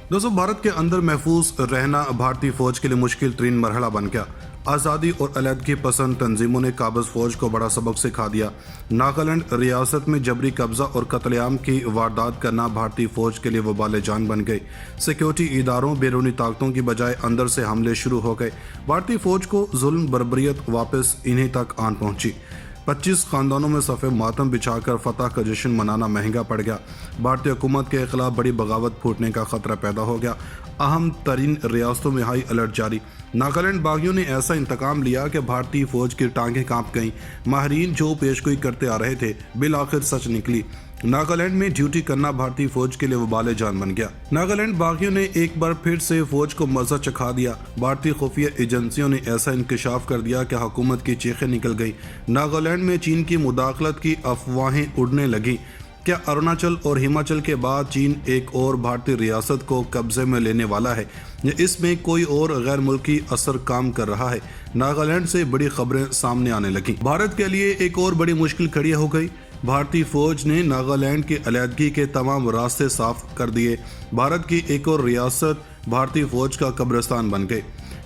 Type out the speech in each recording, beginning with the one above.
दोस्तों, भारत के अंदर महफूज रहना भारतीय फौज के लिए मुश्किल तरीन मरहला बन गया। आज़ादी और अलहदगी पसंद तंजीमों ने काबज फौज को बड़ा सबक सिखा दिया। नागालैंड रियासत में जबरी कब्जा और कत्लेआम की वारदात करना भारतीय फौज के लिए वबाल जान बन गई। सिक्योरिटी इदारों बैरूनी ताकतों की बजाय अंदर से हमले शुरू हो गए। भारतीय फौज को जुल्म बर्बरियत वापस इन्हीं तक आन पहुंची। 25 खानदानों में सफ़े मातम बिछाकर फतह का जश्न मनाना महंगा पड़ गया। भारतीय हुकूमत के खिलाफ बड़ी बगावत फूटने का खतरा पैदा हो गया। अहम तरीन रियासतों में हाई अलर्ट जारी। नागालैंड बागियों ने ऐसा इंतकाम लिया कि भारतीय फौज की टांगें कांप गईं। माहरीन जो पेशगोई करते आ रहे थे बिल आखिर सच निकली। नागालैंड में ड्यूटी करना भारतीय फौज के लिए वबाल जान बन गया। नागालैंड बागियों ने एक बार फिर से फौज को मजा चखा दिया। भारतीय खुफिया एजेंसियों ने ऐसा इंकशाफ कर दिया कि हुकूमत की चीखें निकल गई। नागालैंड में चीन की मुदाखलत की अफवाहें उड़ने लगी। क्या अरुणाचल और हिमाचल के बाद चीन एक और भारतीय रियासत को कब्जे में लेने वाला है या इसमें कोई और गैर मुल्की असर काम कर रहा है? नागालैंड से बड़ी खबरें सामने आने लगी। भारत के लिए एक और बड़ी मुश्किल खड़ी हो गई। भारतीय फौज ने नागालैंड की अलहदगी के तमाम रास्ते साफ कर दिए। भारत की एक और रियासत भारतीय फौज का कब्रिस्तान बन गई।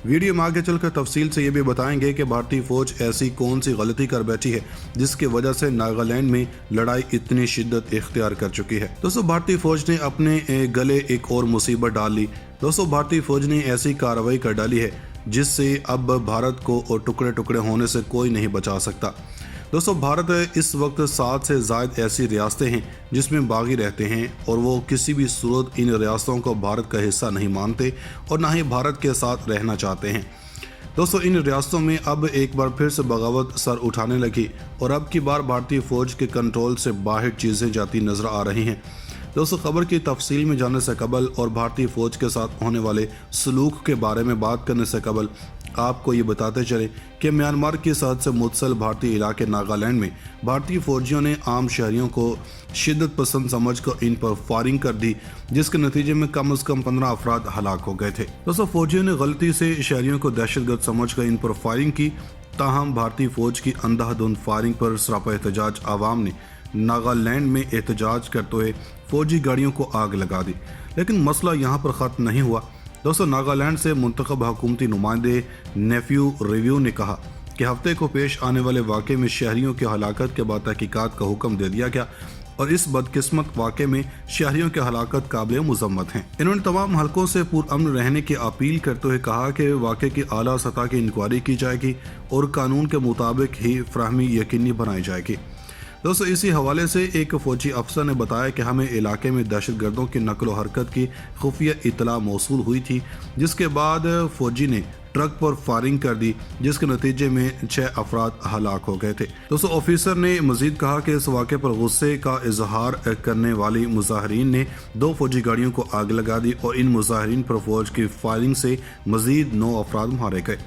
वीडियो में आगे चलकर तफसील से ये भी बताएंगे कि भारतीय फौज ऐसी कौन सी गलती कर बैठी है जिसकी वजह से नागालैंड में लड़ाई इतनी शिद्दत इख्तियार कर चुकी है। दोस्तों, भारतीय फौज ने अपने गले एक और मुसीबत डाल ली। दोस्तों, भारतीय फौज ने ऐसी कार्रवाई कर डाली है जिससे अब भारत को और टुकड़े टुकड़े होने से कोई नहीं बचा सकता। दोस्तों, भारत इस वक्त 7 से ज़ायद ऐसी रियासतें हैं जिसमें बागी रहते हैं और वो किसी भी सूरत इन रियासतों को भारत का हिस्सा नहीं मानते और ना ही भारत के साथ रहना चाहते हैं। दोस्तों, इन रियासतों में अब एक बार फिर से बगावत सर उठाने लगी और अब की बार भारतीय फ़ौज के कंट्रोल से बाहर चीज़ें जाती नजर आ रही हैं। दोस्तों, खबर की तफसील में जाने से कबल और भारतीय फ़ौज के साथ होने वाले सलूक के बारे में बात करने से कबल आपको ये बताते चले कि म्यांमार की सरहद से मुतसल भारतीय इलाके नागालैंड में भारतीय फौजियों ने आम शहरियों को शिद्दत पसंद समझकर इन पर फायरिंग कर दी, जिसके नतीजे में कम से कम 15 अफराद हलाक हो गए थे। दोस्तों, फौजियों ने गलती से शहरियों को दहशतगर्द समझकर इन पर फायरिंग की। ताहम भारतीय फौज की अंधाधुंध फायरिंग पर सरापा एहतजाज आवाम ने नागालैंड में एहतजाज करते हुए फौजी गाड़ियों को आग लगा दी। लेकिन मसला यहाँ पर ख़त्म नहीं हुआ। दोस्तों, नागालैंड से मुंतखब हुकूमती नुमाइंदे नेफ्यू रिव्यू ने कहा कि हफ्ते को पेश आने वाले वाक़े में शहरियों की हलाकत के बाद तहकीकात का हुक्म दे दिया गया और इस बदकिस्मत वाक़े में शहरियों की हलाकत काबिल मुज़म्मत हैं। इन्होंने तमाम हलकों से पुरअमन रहने की अपील करते हुए कहा कि वाक़े की आला सतह की इंक्वायरी की जाएगी और कानून के मुताबिक ही फराहमी यकीनी बनाई जाएगी। दोस्तों, इसी हवाले से एक फौजी अफसर ने बताया कि हमें इलाके में दहशतगर्दों की नकलो हरकत की खुफिया इतला मौसूल हुई थी, जिसके बाद फौजी ने ट्रक पर फायरिंग कर दी, जिसके नतीजे में 6 अफराद हलाक हो गए थे। दोस्तों, ऑफिसर ने मजीद कहा कि इस वाक़े पर गुस्से का इजहार करने वाली मुजाहरीन ने 2 फौजी गाड़ियों को आग लगा दी और इन मुजाहरीन पर फौज की फायरिंग से मजीद 9 अफराद मारे गए,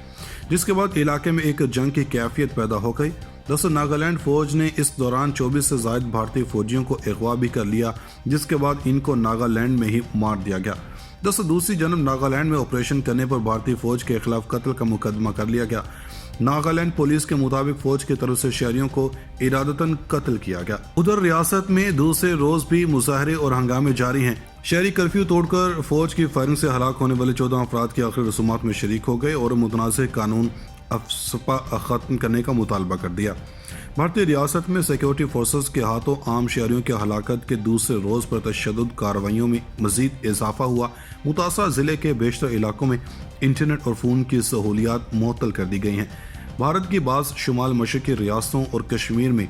जिसके बाद इलाके में एक जंग की कैफियत पैदा हो गई। दोस्तों, नागालैंड फौज ने इस दौरान 24 से ज़ायद भारतीय फौजियों को अगवा भी कर लिया, जिसके बाद इनको नागालैंड में ही मार दिया गया। दोस्तों, दूसरी जानब नागालैंड में ऑपरेशन करने पर भारतीय फौज के खिलाफ कत्ल का मुकदमा कर लिया गया। नागालैंड पुलिस के मुताबिक फौज की तरफ से शहरियों को इरादतन कत्ल किया गया। उधर रियासत में दूसरे रोज भी मुजाहरे और हंगामे जारी हैं। शहरी कर्फ्यू तोड़कर फौज की फायरिंग से हलाक होने वाले 14 अफराद की आखिरी रसूमात में शरीक हो गए और मुतनाज़ कानून अफसपा ख़त्म करने का मुतालबा कर दिया। भारतीय रियासत में सिक्योरिटी फोर्सेस के हाथों आम शहरियों की हलाकत के दूसरे रोज़ पर तशद्दुद कार्रवाइयों में मज़ीद इजाफा हुआ। मुतासर ज़िले के बेशतर इलाकों में इंटरनेट और फ़ोन की सहूलियात मुअत्तल कर दी गई हैं। भारत की बाज़ शुमाल मशरक़ी रियासतों और कश्मीर में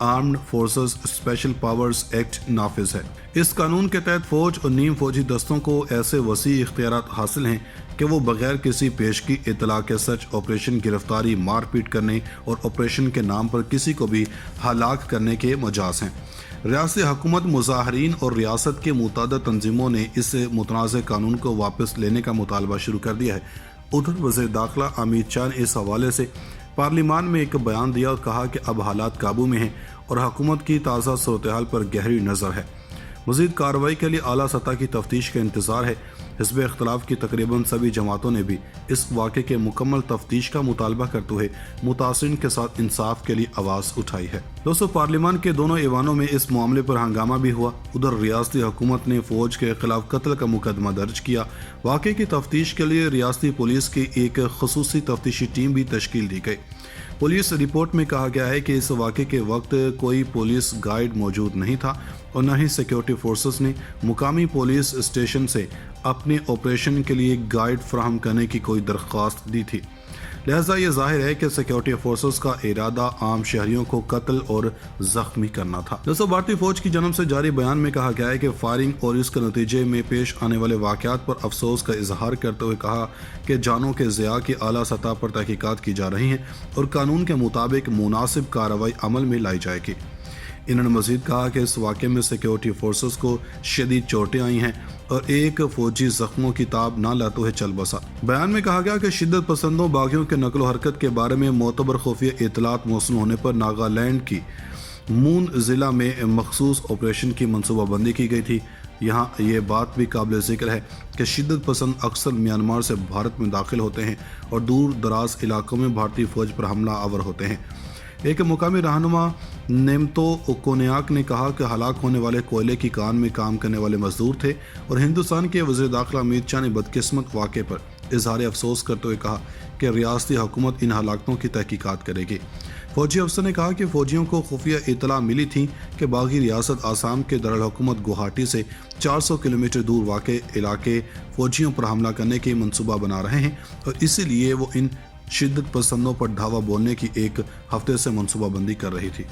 armed forces special powers act नाफिज है। इस कानून के तहत फौज और नीम फौजी दस्तों को ऐसे वसी इख्तियारात हासिल हैं कि वो बगैर किसी पेशगी इतला के सच ऑपरेशन गिरफ्तारी, मारपीट करने और ऑपरेशन के नाम पर किसी को भी हलाक करने के मजाज हैं। रियासती हुकूमत, मुजाहरीन और रियासत के मुतअद्दिद तंजीमों ने इस मुतनाज़ कानून को वापस लेने का मुतालबा शुरू कर दिया है। उधर वज़ीर दाखिला अमित शाह ने इस हवाले से पार्लियामान में एक बयान दिया और कहा कि अब हालात काबू में हैं और हुकूमत की ताज़ा सूरत हाल पर गहरी नज़र है। मज़ीद कार्रवाई के लिए आला सतह की तफ्तीश का इंतज़ार है। हिज़्ब इख्तिलाफ की तकरीबन सभी जमातों ने भी इस वाक़े के मुकम्मल तफ्तीश का मुतालबा करते हुए मुतासिरीन के साथ इंसाफ के लिए आवाज़ उठाई है। दोस्तों, पार्लियामान के दोनों ऐवानों में इस मामले पर हंगामा भी हुआ। उधर रियासती हुकूमत ने फौज के खिलाफ कत्ल का मुकदमा दर्ज किया। वाक़े की तफ्तीश के लिए रियासती पुलिस की एक खसूसी तफ्तीशी टीम भी तश्कील दी गई। पुलिस रिपोर्ट में कहा गया है कि इस वाक़े के वक्त कोई पुलिस गाइड मौजूद नहीं था और न ही सिक्योरिटी फोर्सेस ने मुकामी पुलिस स्टेशन से अपने ऑपरेशन के लिए गाइड फराहम करने की कोई दरख्वास्त दी थी। लिहाजा ये जाहिर है कि सिक्योरिटी फोर्सेस का इरादा आम शहरियों को कत्ल और जख्मी करना था। दोस्तों, भारतीय फौज की जानब से जारी बयान में कहा गया है कि फायरिंग और इसके नतीजे में पेश आने वाले वाक़यात पर अफसोस का इजहार करते हुए कहा कि जानों के ज़िया की आला सतह पर तहकीकात की जा रही हैं और कानून के मुताबिक मुनासिब कार्रवाई अमल में लाई जाएगी। इन्होंने मजीद कहा कि इस वाक़े में सिक्योरिटी फोर्सेस को शदीद चोटें आई हैं और एक फौजी जख्मों की ताब ना लाते हुए चल बसा। बयान में कहा गया कि शिद्दत पसंदों बागियों के नकलो हरकत के बारे में मोतबर खुफिया इतलात मौसूल होने पर नागालैंड की मून ज़िला में मखसूस ऑपरेशन की मनसूबाबंदी की गई थी। यहाँ ये बात भी काबिल ज़िक्र है कि शिद्दत पसंद अक्सर म्यांमार से भारत में दाखिल होते हैं और दूर दराज इलाकों में भारतीय फ़ौज पर हमला आवर होते हैं। एक मुकामी रहनुमा नेमतो कोन्याक ने कहा कि हलाक होने वाले कोयले की कान में काम करने वाले मजदूर थे और हिंदुस्तान के वज़ीर दाखिला अमित शाह ने बदकिस्मत वाक़े पर इजहार अफसोस करते हुए कहा कि रियासती हुकूमत इन हलाकतों की तहकीकात करेगी। फौजी अफसर ने कहा कि फौजियों को खुफिया इतला मिली थी कि बागी रियासत आसाम के दरुल हुकूमत गुवाहाटी से 400 किलोमीटर दूर वाक़े इलाके फौजियों पर हमला करने की मनसूबा बना रहे हैं और इसीलिए वो इन शिद्दत पसंदों पर धावा बोलने की एक हफ्ते से मनसूबाबंदी कर रही थी।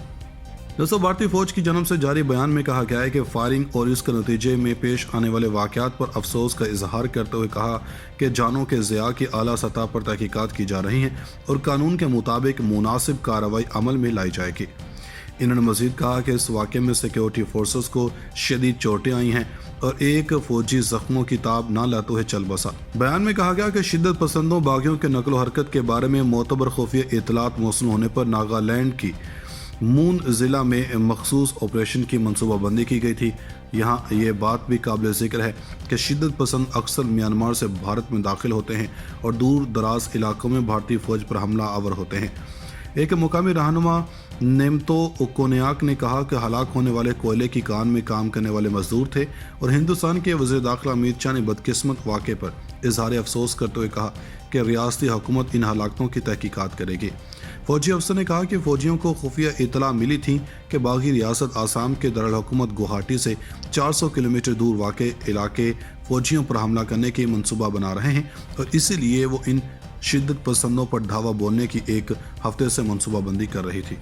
दोस्तों, भारतीय फौज की जानब से जारी बयान में कहा गया है कि फायरिंग और इसके नतीजे में पेश आने वाले वाक़यात पर अफसोस का इजहार करते हुए कहा कि जानों के ज़िया की आला सतह पर तहकीकात की जा रही हैं और कानून के मुताबिक मुनासिब कार्रवाई अमल में लाई जाएगी। इन्होंने मजीद कहा कि इस वाक़े में सिक्योरिटी फोर्सेस को शदीद चोटें आई हैं और एक फौजी जख्मों की ताब ना लाते हुए चल बसा। बयान में कहा गया कि शिद्दत पसंदों बागियों के नकलो हरकत के बारे में मोतबर खुफिया इतलात मौसूल होने पर नागालैंड की मून ज़िला में मखसूस ऑपरेशन की मनसूबाबंदी की गई थी। यहाँ ये बात भी काबिल ज़िक्र है कि शिद्दत पसंद अक्सर म्यांमार से भारत में दाखिल होते हैं और दूर दराज इलाकों में भारतीय फ़ौज पर हमला आवर होते हैं। एक मुकामी रहनुमा नेमतो कोन्याक ने कहा कि हलाक होने वाले कोयले की कान में काम करने वाले मजदूर थे और हिंदुस्तान के वज़ीर दाखिला अमित शाह ने बदकिस्मत वाक़े पर इजहार अफसोस करते हुए कहा कि रियासती हुकूमत इन हलाकतों की तहकीकात करेगी। फौजी अफसर ने कहा कि फौजियों को खुफिया इतला मिली थी कि बागी रियासत आसाम के दरुल हुकूमत गुवाहाटी से 400 किलोमीटर दूर वाक़े इलाके फौजियों पर हमला करने की मनसूबा बना रहे हैं और इसीलिए वो इन शिद्दत पसंदों पर धावा बोलने की एक हफ्ते से मनसूबाबंदी कर रही थी।